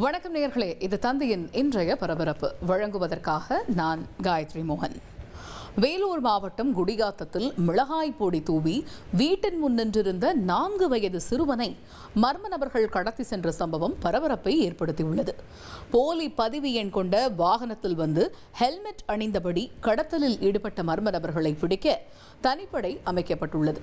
வணக்கம் நேயர்களே, இது தந்தையின் இன்றைய பரபரப்பு. வழங்குவதற்காக நான் காயத்ரி மோகன். வேலூர் மாவட்டம் குடியாத்தத்தில் மிளகாய் பொடி தூவி வீட்டின் முன் நின்றிருந்த 4 வயது சிறுவனை மர்ம நபர்கள் கடத்தி சென்ற சம்பவம் பரபரப்பை ஏற்படுத்தியுள்ளது. போலி பதிவு எண் கொண்ட வாகனத்தில் வந்து ஹெல்மெட் அணிந்தபடி கடத்தலில் ஈடுபட்ட மர்ம நபர்களை பிடிக்க தனிப்படை அமைக்கப்பட்டுள்ளது.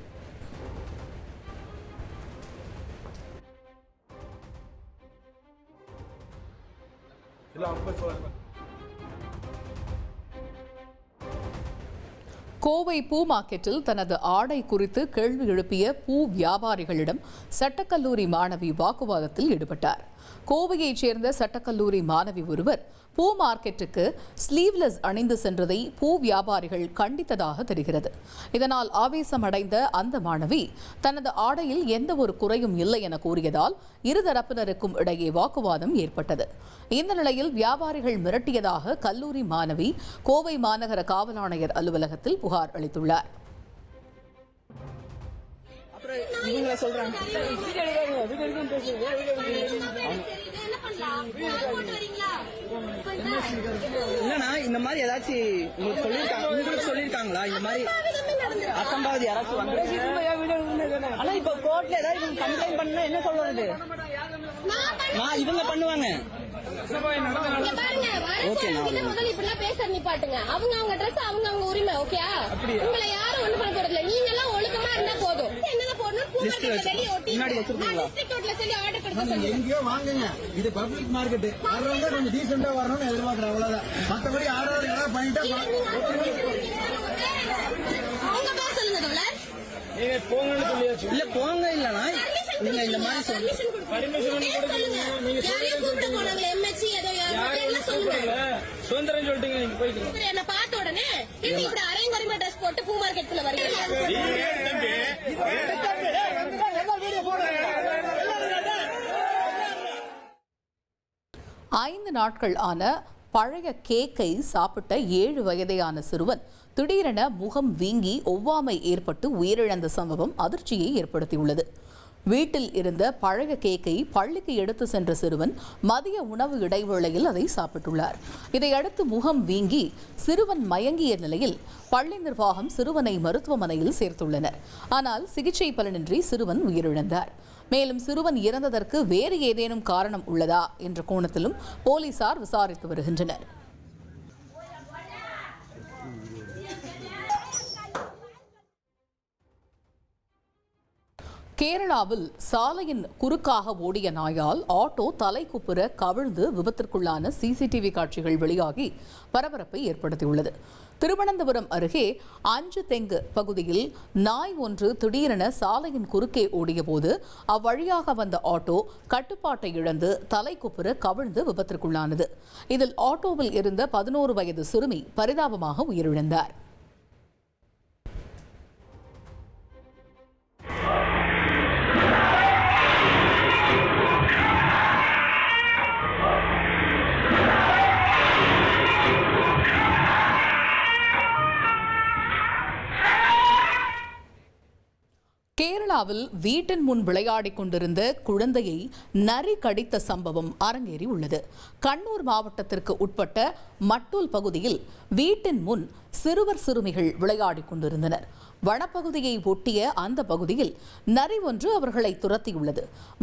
கோவை பூ மார்க்கெட்டில் தனது ஆடை குறித்து கேள்வி எழுப்பிய பூ வியாபாரிகளிடம் சட்டக்கல்லூரி மாணவி வாக்குவாதத்தில் ஈடுபட்டார். கோவையைச் சேர்ந்த சட்டக்கல்லூரி மாணவி ஒருவர் பூ மார்க்கெட்டுக்கு ஸ்லீவ்லெஸ் அணிந்து சென்றதை பூ வியாபாரிகள் கண்டித்ததாக தெரிகிறது. இதனால் ஆவேசமடைந்த அந்த மாணவி தனது ஆடையில் எந்த ஒரு குறையும் இல்லை என கூறியதால் இருதரப்பினருக்கும் இடையே வாக்குவாதம் ஏற்பட்டது. இந்த நிலையில் வியாபாரிகள் மிரட்டியதாக கல்லூரி மாணவி கோவை மாநகர காவல் ஆணையர் அலுவலகத்தில் புகார் அளித்துள்ளார். இல்லனா இந்த மாதிரி ஏதாச்சும் உங்களுக்கு சொல்லிருக்காங்களா? இந்த மாதிரி அசம்பாவிதம் யாராச்சும் வந்து ஆனா இப்ப கோர்ட்ல ஏதாவது கம்ப்ளைண்ட் பண்ணா என்ன சொல்றது? நான் இவங்க பண்ணுவாங்க. ஓகே, பேச நிப்பாட்டுங்க. அவங்க ட்ரெஸ் அவங்க உரிமை. ஓகே, உங்களை யாரும் ஒண்ணு பண்ண போறதில்ல. நீங்க எல்லாம் ஒழுக்கமா இருந்தா போதும். என்னதான் போடணும்? எங்கேயோ வாங்குங்க. இது பப்ளிக் மார்க்கெட். வர்றவங்க கொஞ்சம் டீசெண்டா வரணும்னு எதிர்பார்க்கறேன். அவ்வளவுதான். மற்றபடி யாராவது ஏதாவது பண்ணிட்டா அவங்க பேர் சொல்லுங்க. நீங்க போங்கன்னு சொல்லியாச்சு. இல்ல போங்க இல்லனா நீங்க இந்த மாதிரி சொல்லுங்க. சுதந்திரம் சொல்லிட்டீங்க. நீங்க போயிட்டு என்ன பார்த்த உடனே இப்படி அரையங்கரிமா ட்ரெஸ் போட்டு பூ மார்க்கெட்டுக்குள்ள வரீங்க. 5 நாட்கள் ஆன பழைய கேக்கை சாப்பிட்ட 7 வயதையான சிறுவன் திடீரென முகம் வீங்கி ஒவ்வாமை ஏற்பட்டு உயிரிழந்த சம்பவம் அதிர்ச்சியை ஏற்படுத்தியுள்ளது. வீட்டில் இருந்த பழைய கேக்கை பள்ளிக்கு எடுத்து சென்ற சிறுவன் மதிய உணவு இடைவேளையில் அதை சாப்பிட்டுள்ளார். இதையடுத்து முகம் வீங்கி சிறுவன் மயங்கிய நிலையில் பள்ளி நிர்வாகம் சிறுவனை மருத்துவமனையில் சேர்த்துள்ளனர். ஆனால் சிகிச்சை பலனின்றி சிறுவன் உயிரிழந்தார். மேலும் சிறுவன் இறந்ததற்கு வேறு ஏதேனும் காரணம் உள்ளதா என்ற கோணத்திலும் போலீசார் விசாரித்து வருகின்றனர். கேரளாவில் சாலையின் குறுக்காக ஓடிய நாயால் ஆட்டோ தலைக்குப்புற கவிழ்ந்து விபத்திற்குள்ளான சிசிடிவி காட்சிகள் வெளியாகி பரபரப்பை ஏற்படுத்தியுள்ளது. திருவனந்தபுரம் அருகே 5 தெங்கு பகுதியில் நாய் ஒன்று திடீரென சாலையின் குறுக்கே ஓடியபோது அவ்வழியாக வந்த ஆட்டோ கட்டுப்பாட்டை இழந்து தலைக்குப்புற கவிழ்ந்து விபத்திற்குள்ளானது. இதில் ஆட்டோவில் இருந்த 11 வயது சிறுமி பரிதாபமாக உயிரிழந்தார். கேரளாவில் வீட்டின் முன் விளையாடிக் கொண்டிருந்த குழந்தையை நரி கடித்த சம்பவம் அரங்கேறி உள்ளது. கண்ணூர் மாவட்டத்திற்கு உட்பட்ட மட்டூல் பகுதியில் வீட்டின் முன் சிறுவர் சிறுமிகள் விளையாடிக் கொண்டிருந்தனர். வனப்பகுதியை ஒட்டிய அந்த பகுதியில் நரி ஒன்று அவர்களை துரத்தியுள்ளது.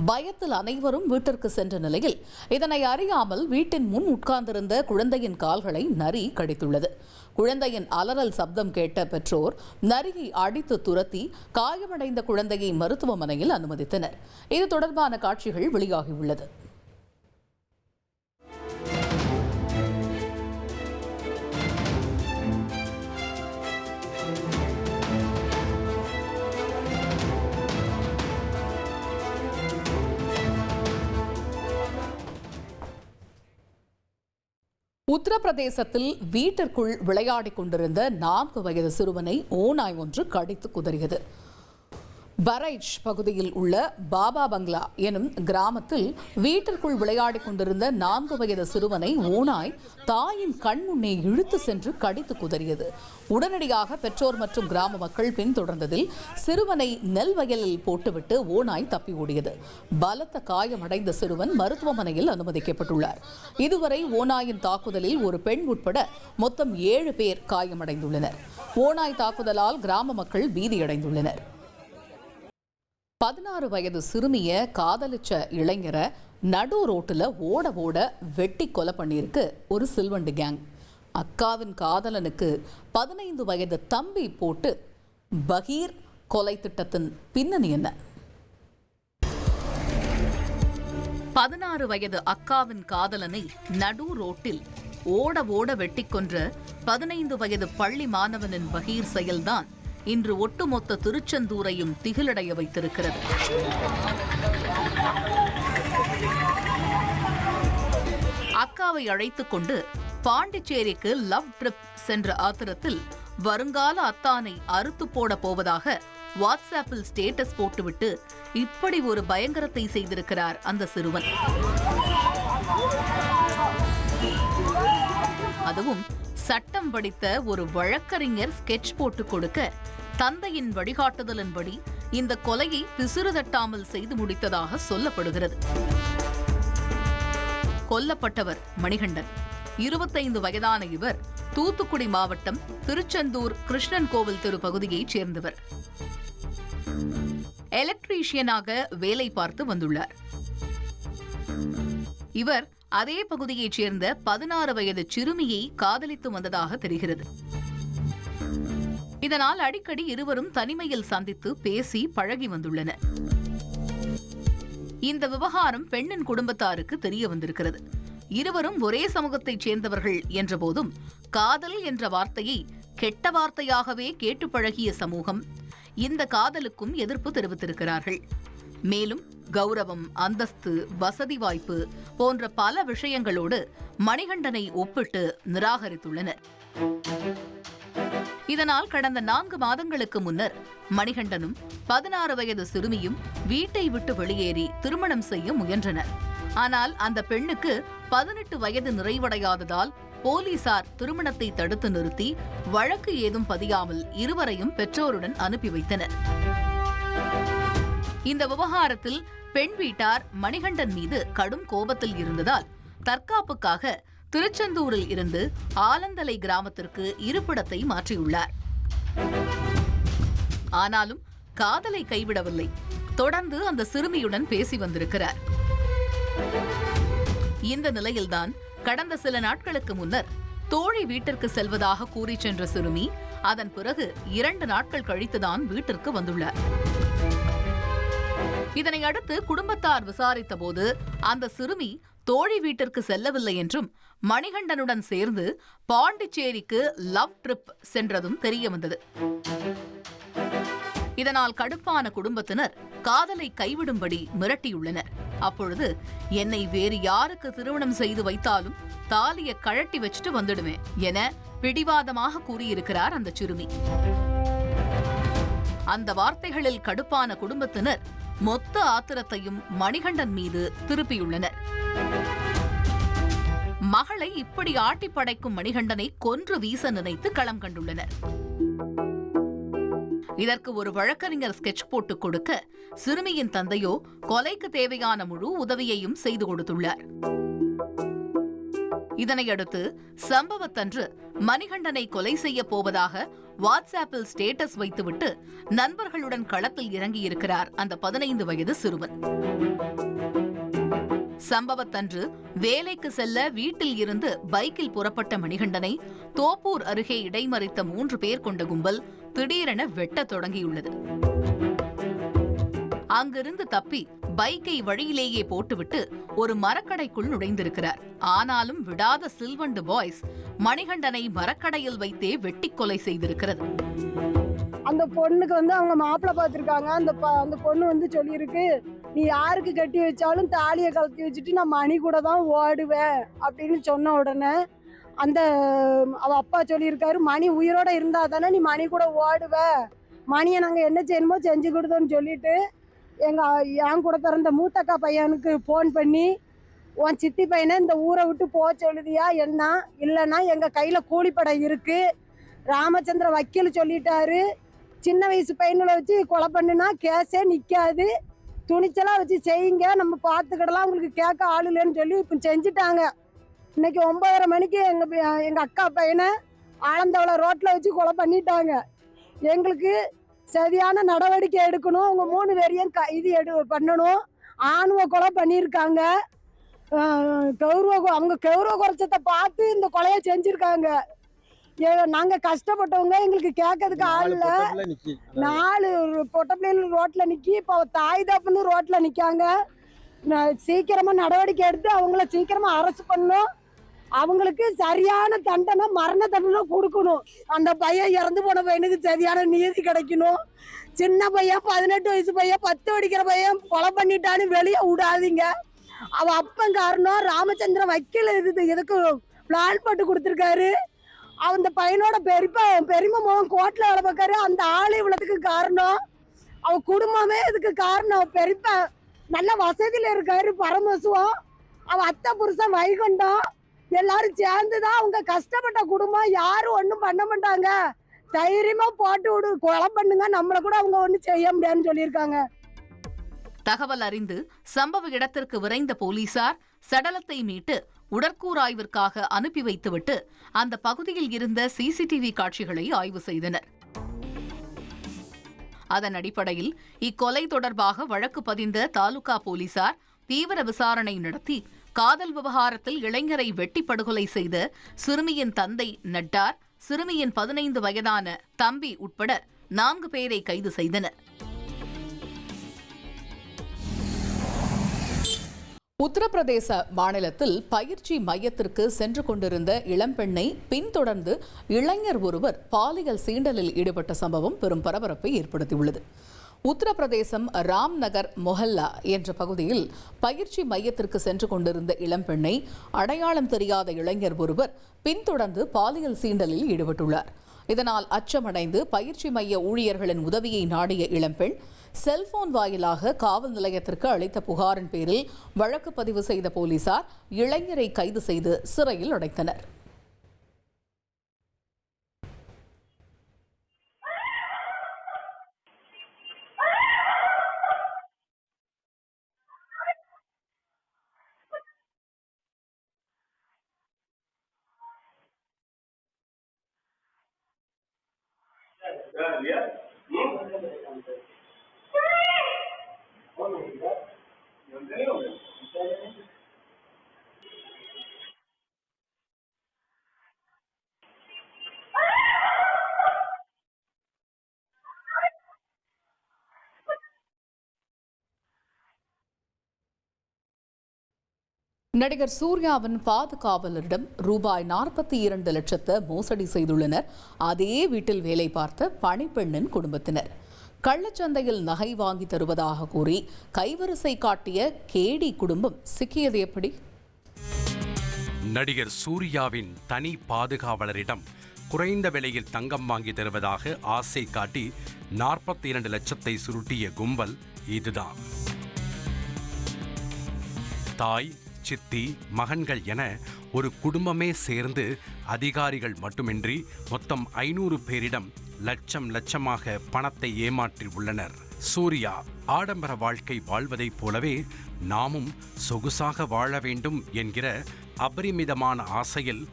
பயத்தில் அனைவரும் வீட்டிற்கு சென்ற நிலையில் இதனை அறியாமல் வீட்டின் முன் உட்கார்ந்திருந்த குழந்தையின் கால்களை நரி கடித்துள்ளது. குழந்தையின் அலறல் சப்தம் கேட்ட பெற்றோர் நரியை அடித்து துரத்தி காயமடைந்த குழந்தையை மருத்துவமனையில் அனுமதித்தனர். இது தொடர்பான காட்சிகள் வெளியாகியுள்ளது. உத்தரப்பிரதேசத்தில் வீட்டிற்குள் விளையாடிக் கொண்டிருந்த 4 வயது சிறுவனை ஓநாய் ஒன்று கடித்து குதறியது. பரைச் பகுதியில் உள்ள பாபா பங்களா எனும் கிராமத்தில் வீட்டிற்குள் விளையாடிக் கொண்டிருந்த 4 வயது சிறுவனை ஓநாய் தாயின் கண் முன்னே இழுத்து சென்று கடித்து குதறியது. உடனடியாக பெற்றோர் மற்றும் கிராம மக்கள் பின்தொடர்ந்ததில் சிறுவனை நெல் வயலில் போட்டுவிட்டு ஓநாய் தப்பி ஓடியது. பலத்த காயமடைந்த சிறுவன் மருத்துவமனையில் அனுமதிக்கப்பட்டுள்ளார். இதுவரை ஓநாயின் தாக்குதலில் ஒரு பெண் உட்பட மொத்தம் 7 பேர் காயமடைந்துள்ளனர். ஓநாய் தாக்குதலால் கிராம மக்கள் பீதியடைந்துள்ளனர். 16 வயது சிறுமிய காதலிச்ச இளைஞரை நடு ரோட்டில் ஓட வெட்டி கொலை பண்ணியிருக்கு ஒரு சில்வண்டு கேங். அக்காவின் காதலனுக்கு 15 வயது தம்பி போட்டு பகீர் கொலை திட்டத்தின் பின்னணி என்ன? 16 வயது அக்காவின் காதலனை நடு ரோட்டில் ஓட வெட்டி கொன்ற 15 வயது பள்ளி மாணவனின் பகீர் செயல்தான் இன்று ஒட்டுமொத்த திருச்செந்தூரையும் திகிலடைய வைத்திருக்கிறது. அக்காவை அழைத்துக் கொண்டு பாண்டிச்சேரிக்கு லவ் ட்ரிப் சென்ற ஆத்திரத்தில் வருங்கால அத்தானை அறுத்து போட போவதாக வாட்ஸ்ஆப்பில் ஸ்டேட்டஸ் போட்டுவிட்டு இப்படி ஒரு பயங்கரத்தை செய்திருக்கிறார் அந்த சிறுவன். அதுவும் சட்டம் படித்த ஒரு வழக்கறிஞர் ஸ்கெட்ச் போட்டு கொடுக்க தந்தையின் வழிகாட்டுதலின்படி இந்த கொலையை பிசுறு தட்டாமல் செய்து முடித்ததாக சொல்லப்படுகிறது. கொல்லப்பட்டவர் மணிகண்டன். 25 வயதான இவர் தூத்துக்குடி மாவட்டம் திருச்செந்தூர் கிருஷ்ணன் கோவில் தெரு பகுதியைச் சேர்ந்தவர். எலக்ட்ரீஷியனாக வேலை பார்த்து வந்துள்ளார். இவர் அதே பகுதியைச் சேர்ந்த 16 வயது சிறுமியை காதலித்து வந்ததாக தெரிகிறது. இதனால் அடிக்கடி இருவரும் தனிமையில் சந்தித்து பேசி பழகி வந்துள்ளனர். இந்த விவகாரம் பெண்ணின் குடும்பத்தாருக்கு தெரிய வந்திருக்கிறது. இருவரும் ஒரே சமூகத்தைச் சேர்ந்தவர்கள் என்ற போதும் காதல் என்ற வார்த்தையை கெட்ட வார்த்தையாகவே கேட்டு பழகிய சமூகம் இந்த காதலுக்கும் எதிர்ப்பு தெரிவித்திருக்கிறார்கள். மேலும் கௌரவம், அந்தஸ்து, வசதி வாய்ப்பு போன்ற பல விஷயங்களோடு மணிகண்டனை ஒப்பிட்டு நிராகரித்துள்ளனர். இதனால் கடந்த 4 மாதங்களுக்கு முன்னர் மணிகண்டனும் 16 வயது சிறுமியும் வீட்டை விட்டு வெளியேறி திருமணம் செய்ய முயன்றனர். ஆனால் அந்த பெண்ணுக்கு 18 வயது நிறைவடையாததால் போலீசார் திருமணத்தை தடுத்து நிறுத்தி வழக்கு ஏதும் பதியாமல் இருவரையும் பெற்றோருடன் அனுப்பி வைத்தனர். இந்த விவகாரத்தில் பெண் வீட்டார் மணிகண்டன் மீது கடும் கோபத்தில் இருந்ததால் தற்காப்புக்காக திருச்செந்தூரில் இருந்து ஆலந்தலை கிராமத்திற்கு இருப்பிடத்தை மாற்றியுள்ளார். ஆனாலும் காதலை கைவிடவில்லை. தொடர்ந்து அந்த சிறுமியுடன் பேசி வந்திருக்கிறார். இந்த நிலையில்தான் கடந்த சில நாட்களுக்கு முன்னர் தோழி வீட்டிற்கு செல்வதாக கூறி சென்ற சிறுமி அதன் பிறகு 2 நாட்கள் கழித்துதான் வீட்டிற்கு வந்துள்ளார். இதனை அடுத்து குடும்பத்தார் விசாரித்த போது அந்த சிறுமி தோழி வீட்டிற்கு செல்லவில்லை என்றும் மணிகண்டனுடன் சேர்ந்து பாண்டிச்சேரிக்கு லவ் ட்ரிப் சென்றதும் தெரியவந்தது. இதனால் கடுப்பான குடும்பத்தினர் காதலை கைவிடும்படி மிரட்டியுள்ளனர். அப்பொழுது என்னை வேறு யாருக்கு திருமணம் செய்து வைத்தாலும் தாலியை கழட்டி வச்சுட்டு வந்துடுவேன் என பிடிவாதமாக கூறியிருக்கிறார் அந்த சிறுமி. அந்த வார்த்தைகளில் கடுப்பான குடும்பத்தினர் மொத்த ஆத்திரத்தையும் மணிகண்டன் மீது திருப்பியுள்ளனர். மகளை இப்படி ஆட்டி படைக்கும் மணிகண்டனை கொன்று வீச நினைத்து களம் கண்டுள்ளனர். இதற்கு ஒரு வழக்கறிஞர் ஸ்கெட்ச் போட்டு கொடுக்க சிறுமியின் தந்தையோ கொலைக்கு தேவையான முழு உதவியையும் செய்து கொடுத்துள்ளார். இதனையடுத்து சம்பவத்தன்று மணிகண்டனை கொலை செய்ய போவதாக வாட்ஸ்ஆப்பில் ஸ்டேட்டஸ் வைத்துவிட்டு நண்பர்களுடன் களத்தில் இறங்கியிருக்கிறார் அந்த 15 வயது சிறுவன். சம்பவத்தன்று வேலைக்கு செல்ல வீட்டில் இருந்து பைக்கில் புறப்பட்ட மணிகண்டனை தோப்பூர் அருகே இடைமறித்த 3 பேர் கொண்ட கும்பல் திடீரென வெட்டத் தொடங்கியுள்ளது. அங்கிருந்து தப்பி பைக்கை வழியிலேயே போட்டுவிட்டு ஒரு மரக்கடைக்குள் நுழைந்திருக்கிறார். ஆனாலும் விடாத சில்வண்டு பாய்ஸ் மணிகண்டனை மரக்கடையில் வைத்தே வெட்டி கொலை செய்திருக்கிறது. அந்த பொண்ணுக்கு அவங்க மாப்பிள்ளை பார்த்திருக்காங்க. அந்த பொண்ணு சொல்லியிருக்கு, நீ யாருக்கு கட்டி வச்சாலும் தாலியை கழட்டி வச்சுட்டு நான் மணி கூட தான் ஓடுவேன் அப்படின்னு சொன்ன உடனே அவ அப்பா சொல்லியிருக்காரு, மணி உயிரோட இருந்தா தானே நீ மணி கூட ஓடுவ, மணியை நாங்கள் என்ன செய்யணுமோ செஞ்சு கொடுத்தோன்னு சொல்லிட்டு என் கூட பிறந்த மூத்தக்கா பையனுக்கு ஃபோன் பண்ணி உன் சித்தி பையனை இந்த ஊரை விட்டு போக சொல்லுதியா என்ன, இல்லைன்னா எங்கள் கையில் கூலிப்படை இருக்குது, ராமச்சந்திர வக்கீல் சொல்லிட்டாரு, சின்ன வயசு பையனை வச்சு கொலை பண்ணுனா கேஸே நிற்காது, துணிச்சலாக வச்சு செய்யுங்க, நம்ம பார்த்துக்கிடலாம், உங்களுக்கு கேட்க ஆள் இல்லைன்னு சொல்லி இப்போ செஞ்சுட்டாங்க. இன்னைக்கு 9:30 மணிக்கு எங்கள் அக்கா பையனை ஆலந்தவளை ரோட்டில் வச்சு கொலை பண்ணிட்டாங்க. எங்களுக்கு சரியான நடவடிக்கை எடுக்கணும். அவங்க 3 பேரையும் இது பண்ணணும். ஆணுவ கொலை பண்ணியிருக்காங்க. அவங்க கௌரவ குறைச்சத்தை பார்த்து இந்த கொலையை செஞ்சுருக்காங்க. நாங்கள் கஷ்டப்பட்டவங்க, எங்களுக்கு கேட்கறதுக்கு ஆள் இல்லை. 4 பொட்ட பிள்ளைகள் ரோட்டில் நிற்கி, இப்போ தாய் தப்புன்னு ரோட்டில் நிற்காங்க. சீக்கிரமாக நடவடிக்கை எடுத்து அவங்கள சீக்கிரமாக அரெஸ்ட் பண்ணணும். அவங்களுக்கு சரியான தண்டனை, மரண தண்டனை கொடுக்கணும். அந்த பையன் இறந்து போன பையனுக்கு சரியான நீதி கிடைக்கணும். சின்ன பையன் 18 வயசு பையன் 10 அடிக்கிற பையன் கொலை பண்ணிட்டான்னு வெளியே விடாதீங்க. அவன் அப்பன் காரணம் ராமச்சந்திர வக்கீல் இதுக்கு பிளான் போட்டு கொடுத்துருக்காரு. அந்த பையனோட பெரியம்மா மகன் கோர்ட்டில் வேலை பார்க்காரு. அந்த ஆள் இவ்வளோத்துக்கு காரணம். அவன் குடும்பமே இதுக்கு காரணம். பெரியப்பா நல்ல வசதியில் இருக்காரு, பரமசுவம். அவன் அத்தை புருஷன் வைகுண்டம். எல்லாரும் சேர்ந்துதான் அவங்க கஷ்டப்பட்ட குடும்பம். யாரும் ஒன்றும் பண்ண மாட்டாங்க. தைரியமா போட்டு விடு, கொலை பண்ணுங்க, நம்மளை கூட அவங்க ஒன்றும் செய்ய முடியாதுன்னு சொல்லியிருக்காங்க. தகவல் அறிந்து சம்பவ இடத்திற்கு விரைந்த போலீசார் சடலத்தை மீட்டு உடற்கூறாய்விற்காக அனுப்பி வைத்துவிட்டு அந்த பகுதியில் இருந்த சிசிடிவி காட்சிகளை ஆய்வு செய்தனர். அதன் அடிப்படையில் இக்கொலை தொடர்பாக வழக்கு பதிந்த தாலுகா போலீசார் தீவிர விசாரணை நடத்தி காதல் விவகாரத்தில் இளைஞரை வெட்டி படுகொலை செய்த சிறுமியின் தந்தை நட்டார், சிறுமியின் 15 வயதான தம்பி உட்பட 4 பேரை கைது செய்தனர். உத்தரப்பிரதேச மாநிலத்தில் பயிற்சி மையத்திற்கு சென்று கொண்டிருந்த இளம்பெண்ணை பின்தொடர்ந்து இளைஞர் ஒருவர் பாலியல் சீண்டலில் ஈடுபட்ட சம்பவம் பெரும் பரபரப்பை ஏற்படுத்தியுள்ளது. உத்தரப்பிரதேசம் ராம்நகர் மொஹல்லா என்ற பகுதியில் பயிற்சி மையத்திற்கு சென்று கொண்டிருந்த இளம்பெண்ணை அடையாளம் தெரியாத இளைஞர் ஒருவர் பின்தொடர்ந்து பாலியல் சீண்டலில் ஈடுபட்டுள்ளார். இதனால் அச்சமடைந்து பயிற்சி மைய ஊழியர்களின் உதவியை நாடிய இளம்பெண் செல்போன் வாயிலாக காவல் நிலையத்திற்கு அளித்த புகாரின் பேரில் வழக்கு பதிவு செய்த போலீசார் இளைஞரை கைது செய்து சிறையில் அடைத்தனர். நடிகர் சூர்யாவின் பாதுகாவலரிடம் ரூபாய் 42 லட்சத்தை மோசடி செய்துள்ளனர் அதே வீட்டில் வேலை பார்த்த பணிப்பெண்ணின் குடும்பத்தினர். கள்ளச்சந்தையில் நகை வாங்கி தருவதாக கூறி கைவரிசை காட்டிய கேடி குடும்பம் சிக்கியது எப்படி? நடிகர் சூர்யாவின் தனி பாதுகாவலரிடம் குறைந்த விலையில் தங்கம் வாங்கி தருவதாக ஆசை காட்டி 42 லட்சத்தை சுருட்டிய கும்பல் இதுதான். தாய், சித்தி, மகன்கள் என ஒரு குடும்பமே சேர்ந்து அதிகாரிகள் மட்டுமின்றி மொத்தம் 500 பேரிடம் லட்சமாக பணத்தை ஏமாற்றி உள்ளனர். சூர்யா ஆடம்பர வாழ்க்கை வாழ்வதைப் போலவே நாமும் சொகுசாக வாழ வேண்டும் என்கிற அபரிமிதமான ஆசையில்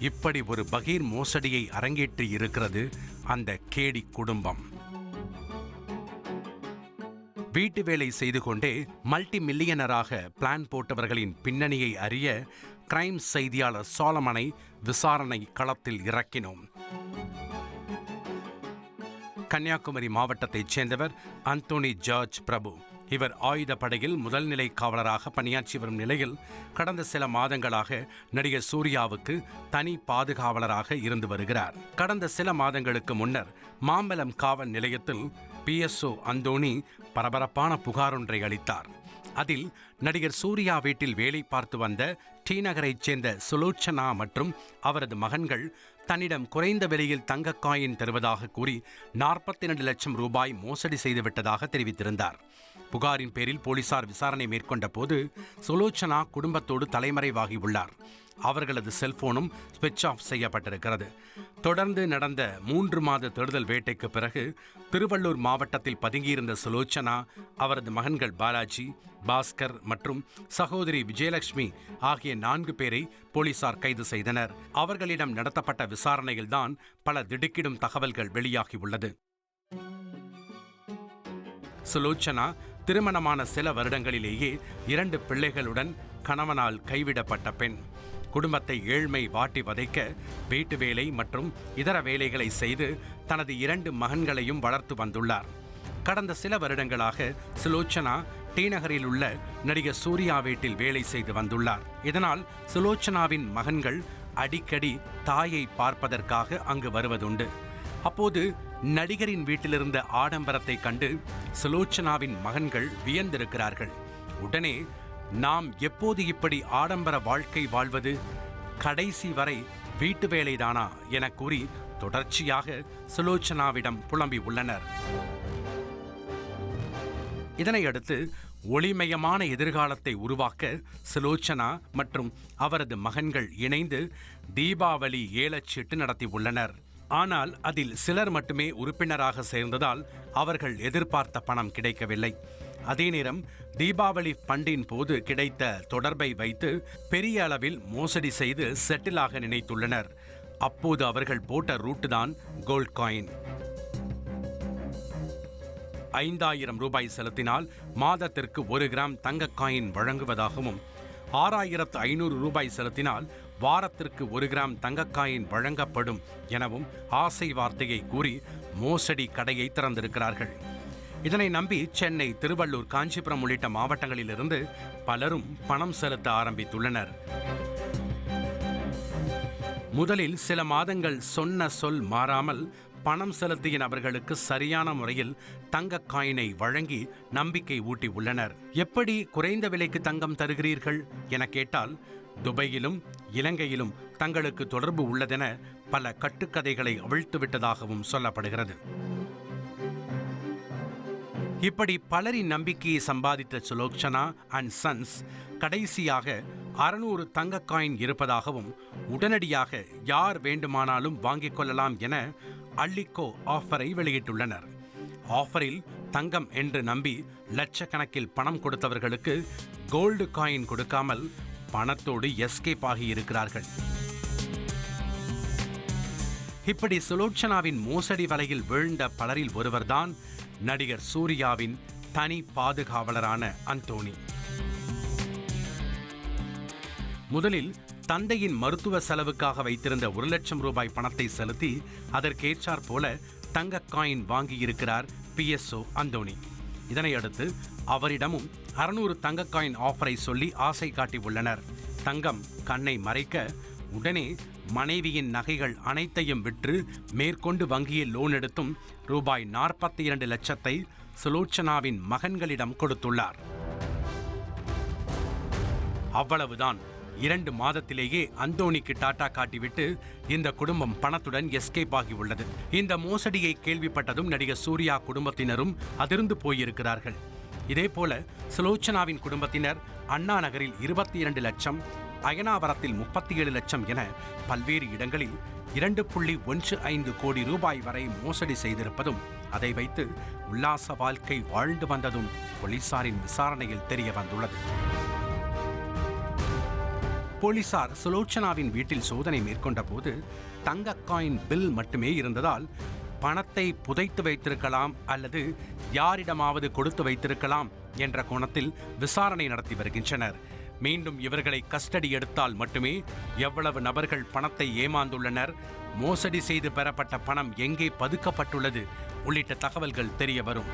இப்படி ஒரு பகீர் மோசடியை அரங்கேற்றி இருக்கிறது அந்த கேடி குடும்பம். வீட்டு வேலை செய்து கொண்டே மல்டி மில்லியனராக பிளான் போட்டவர்களின் பின்னணியை அறிய கிரைம் செய்தியாளர் சாலமனை விசாரணை களத்தில் இறக்கினோம். கன்னியாகுமரி மாவட்டத்தைச் சேர்ந்தவர் அந்தோனி ஜார்ஜ் பிரபு. இவர் ஆயுதப்படையில் முதல் நிலை காவலராக பணியாற்றி வரும் நிலையில் கடந்த சில மாதங்களாக நடிகர் சூர்யாவுக்கு தனி பாதுகாவலராக இருந்து வருகிறார். கடந்த சில மாதங்களுக்கு முன்னர் மாம்பலம் காவல் நிலையத்தில் PSO அந்தோனி பரபரப்பான புகாரொன்றை அளித்தார். அதில் நடிகர் சூர்யா வீட்டில் வேலை பார்த்து வந்த டி நகரைச் சேர்ந்த சுலோச்சனா மற்றும் அவரது மகன்கள் தன்னிடம் குறைந்த விலையில் தங்க காயின் தருவதாக கூறி 42 லட்சம் ரூபாய் மோசடி செய்துவிட்டதாக தெரிவித்திருந்தார். புகாரின் பேரில் போலீசார் விசாரணை மேற்கொண்ட போது சுலோச்சனா குடும்பத்தோடு தலைமறைவாகியுள்ளார். அவர்களது செல்போனும் ஸ்விட்ச் ஆஃப் செய்யப்பட்டிருக்கிறது. தொடர்ந்து நடந்த 3 மாத தேடுதல் வேட்டைக்கு பிறகு திருவள்ளூர் மாவட்டத்தில் பதுங்கியிருந்த சுலோச்சனா, அவரது மகன்கள் பாலாஜி, பாஸ்கர் மற்றும் சகோதரி விஜயலட்சுமி ஆகிய 4 பேரை போலீசார் கைது செய்தனர். அவர்களிடம் நடத்தப்பட்ட விசாரணையில்தான் பல திடுக்கிடும் தகவல்கள் வெளியாகியுள்ளது. சுலோச்சனா திருமணமான சில வருடங்களிலேயே 2 பிள்ளைகளுடன் கணவனால் கைவிடப்பட்ட பெண். குடும்பத்தை ஏழ்மை வாட்டி வதைக்க வீட்டு வேலை மற்றும் இதர வேலைகளை செய்து தனது 2 மகன்களையும் வளர்த்து வந்துள்ளார். கடந்த சில வருடங்களாக சுலோச்சனா டி நகரில் உள்ள நடிகர் சூர்யா வீட்டில் வேலை செய்து வந்துள்ளார். இதனால் சுலோச்சனாவின் மகன்கள் அடிக்கடி தாயை பார்ப்பதற்காக அங்கு வருவதுண்டு. அப்போது நடிகரின் வீட்டிலிருந்த ஆடம்பரத்தை கண்டு சுலோச்சனாவின் மகன்கள் வியந்திருக்கிறார்கள். உடனே நாம் எப்போது இப்படி ஆடம்பர வாழ்க்கை வாழ்வது, கடைசி வரை வீட்டு வேலைதானா என கூறி தொடர்ச்சியாக சுலோச்சனாவிடம் புலம்பி உள்ளனர். இதனையடுத்து ஒளிமயமான எதிர்காலத்தை உருவாக்க சுலோச்சனா மற்றும் அவரது மகன்கள் இணைந்து தீபாவளி ஏலச்சீட்டு நடத்தியுள்ளனர். ஆனால் அதில் சிலர் மட்டுமே உறுப்பினராக சேர்ந்ததால் அவர்கள் எதிர்பார்த்த பணம் கிடைக்கவில்லை. அதே நேரம் தீபாவளி பண்டின் போது கிடைத்த தொடர்பை வைத்து பெரிய அளவில் மோசடி செய்து செட்டிலாக நினைத்துள்ளனர். அப்போது அவர்கள் போட்ட ரூட்டு தான் கோல்ட் காயின். 5000 ரூபாய் செலுத்தினால் மாதத்திற்கு 1 கிராம் தங்க காயின் வழங்குவதாகவும், 6500 ரூபாய் செலுத்தினால் வாரத்திற்கு 1 கிராம் தங்கக்காயின் வழங்கப்படும் எனவும் ஆசை வார்த்தையை கூறி மோசடி கடையை திறந்திருக்கிறார்கள். இதனை நம்பி சென்னை, திருவள்ளூர், காஞ்சிபுரம் உள்ளிட்ட மாவட்டங்களிலிருந்து பலரும் பணம் செலுத்த ஆரம்பித்துள்ளனர். முதலில் சில மாதங்கள் சொன்ன சொல் மாறாமல் பணம் செலுத்திய நபர்களுக்கு சரியான முறையில் தங்க காயினை வழங்கி நம்பிக்கை ஊட்டி உள்ளனர். எப்படி குறைந்த விலைக்கு தங்கம் தருகிறீர்கள் என கேட்டால், துபாயிலும் இலங்கையிலும் தங்களுக்கு தொடர்பு உள்ளதென பல கட்டுக்கதைகளை அவிழ்த்துவிட்டதாகவும் சொல்லப்படுகிறது. இப்படி பலரின் நம்பிக்கையை சம்பாதித்த சுலோச்சனா அண்ட் சன்ஸ் கடைசியாக 600 தங்க காயின் இருப்பதாகவும், உடனடியாக யார் வேண்டுமானாலும் வாங்கிக் கொள்ளலாம் என அள்ளிக்கோ ஆஃபரை வெளியிட்டுள்ளனர். ஆஃபரில் தங்கம் என்று நம்பி லட்சக்கணக்கில் பணம் கொடுத்தவர்களுக்கு கோல்டு காயின் கொடுக்காமல் பணத்தோடு எஸ்கேப் ஆகியிருக்கிறார்கள். இப்படி சுலோச்சனாவின் மோசடி வலையில் வீழ்ந்த பலரில் ஒருவர்தான் நடிகர் சூர்யாவின் தனி பாதுகாவலரான அந்தோணி. முதலில் தந்தையின் மருத்துவ செலவுக்காக வைத்திருந்த 1 லட்சம் ரூபாய் பணத்தை செலுத்தி அதற்கேற்றாற் போல தங்க காயின் வாங்கியிருக்கிறார் PSO அந்தோணி. இதனையடுத்து அவரிடமும் 600 தங்க காயின் ஆஃபரை சொல்லி ஆசை காட்டியுள்ளனர். தங்கம் கண்ணை மறைக்க உடனே மனைவியின் நகைகள் அனைத்தையும் விற்று மேற்கொண்டு வங்கியில் லோன் எடுத்தும் ரூபாய் 42 லட்சத்தை சுலோச்சனாவின் மகன்களிடம் கொடுத்துள்ளார். அவ்வளவுதான். 2 மாதத்திலேயே அந்தோணிக்கு டாட்டா காட்டிவிட்டு இந்த குடும்பம் பணத்துடன் எஸ்கேப் ஆகியுள்ளது. இந்த மோசடியை கேள்விப்பட்டதும் நடிகர் சூர்யா குடும்பத்தினரும் அதிர்ந்து போயிருக்கிறார்கள். இதேபோல சுலோச்சனாவின் குடும்பத்தினர் அண்ணா நகரில் 22 லட்சம், அயனாவரத்தில் 37 லட்சம் என பல்வேறு இடங்களில் 2.15 கோடி ரூபாய் வரை மோசடி செய்திருப்பதும், அதை வைத்து உல்லாச வாழ்க்கை வாழ்ந்து வந்ததும் போலீசாரின் விசாரணையில் தெரிய வந்துள்ளது. போலீசார் சுலோச்சனாவின் வீட்டில் சோதனை மேற்கொண்ட போது தங்க காயின் பில் மட்டுமே இருந்ததால் பணத்தை புதைத்து வைத்திருக்கலாம் அல்லது யாரிடமாவது கொடுத்து வைத்திருக்கலாம் என்ற கோணத்தில் விசாரணை நடத்தி வருகின்றனர். மீண்டும் இவர்களை கஸ்டடி எடுத்தால் மட்டுமே எவ்வளவு நபர்கள் பணத்தை ஏமாந்துள்ளனர், மோசடி செய்து பெறப்பட்ட பணம் எங்கே பதுக்கப்பட்டுள்ளது உள்ளிட்ட தகவல்கள் தெரிய வரும்.